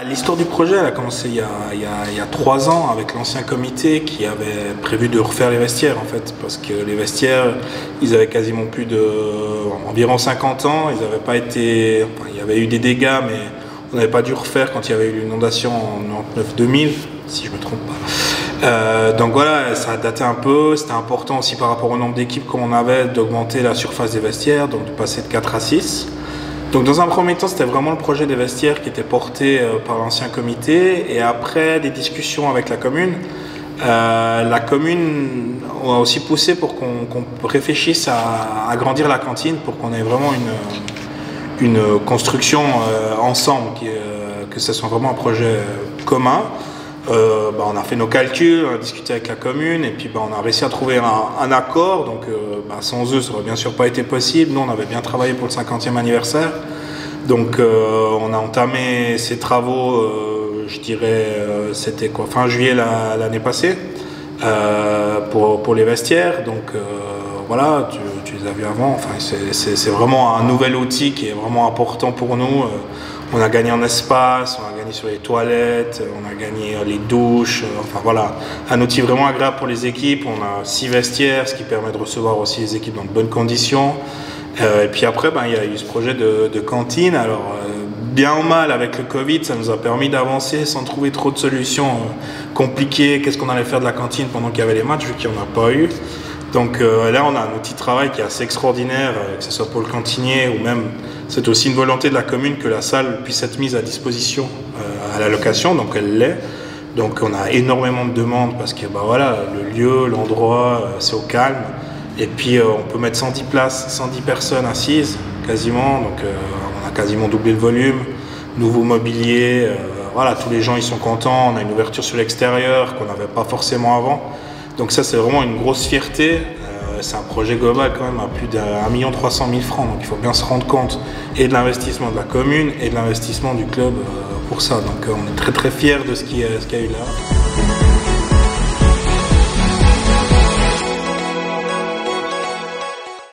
L'histoire du projet elle a commencé il y a 3 ans avec l'ancien comité qui avait prévu de refaire les vestiaires en fait, parce que les vestiaires ils avaient quasiment plus de environ 50 ans, ils n'avaient pas été, enfin, il y avait eu des dégâts mais on n'avait pas dû refaire quand il y avait eu l'inondation en 99-2000 si je me trompe pas. Donc voilà, ça a daté un peu, c'était important aussi par rapport au nombre d'équipes qu'on avait d'augmenter la surface des vestiaires, donc de passer de 4 à 6. Donc dans un premier temps, c'était vraiment le projet des vestiaires qui était porté par l'ancien comité, et après des discussions avec la commune a aussi poussé pour qu'on réfléchisse à agrandir la cantine pour qu'on ait vraiment une construction ensemble, que ce soit vraiment un projet commun. On a fait nos calculs, on a discuté avec la commune et puis on a réussi à trouver un accord. Donc sans eux, ça n'aurait bien sûr pas été possible. Nous, on avait bien travaillé pour le 50e anniversaire. Donc on a entamé ces travaux, je dirais, c'était quoi, fin juillet l'année passée, pour les vestiaires. Donc voilà, tu les as vus avant. Enfin, c'est vraiment un nouvel outil qui est vraiment important pour nous. On a gagné en espace, on a gagné sur les toilettes, on a gagné les douches, enfin voilà, un outil vraiment agréable pour les équipes. On a 6 vestiaires, ce qui permet de recevoir aussi les équipes dans de bonnes conditions. Et puis après, il y a eu ce projet de cantine. Alors, bien ou mal, avec le Covid, ça nous a permis d'avancer sans trouver trop de solutions compliquées. Qu'est-ce qu'on allait faire de la cantine pendant qu'il y avait les matchs, vu qu'il n'y en a pas eu. Donc là, on a un outil de travail qui est assez extraordinaire, que ce soit pour le cantinier ou même, c'est aussi une volonté de la commune que la salle puisse être mise à disposition à la location, donc elle l'est. Donc on a énormément de demandes parce que voilà, le lieu, l'endroit, c'est au calme. Et puis on peut mettre 110 places, 110 personnes assises quasiment, donc on a quasiment doublé le volume, nouveau mobilier, voilà, tous les gens ils sont contents, on a une ouverture sur l'extérieur qu'on n'avait pas forcément avant. Donc ça c'est vraiment une grosse fierté, c'est un projet global quand même à plus d'1 300 000 francs, donc il faut bien se rendre compte et de l'investissement de la commune et de l'investissement du club pour ça. Donc on est très très fiers de ce qu'il y a eu là.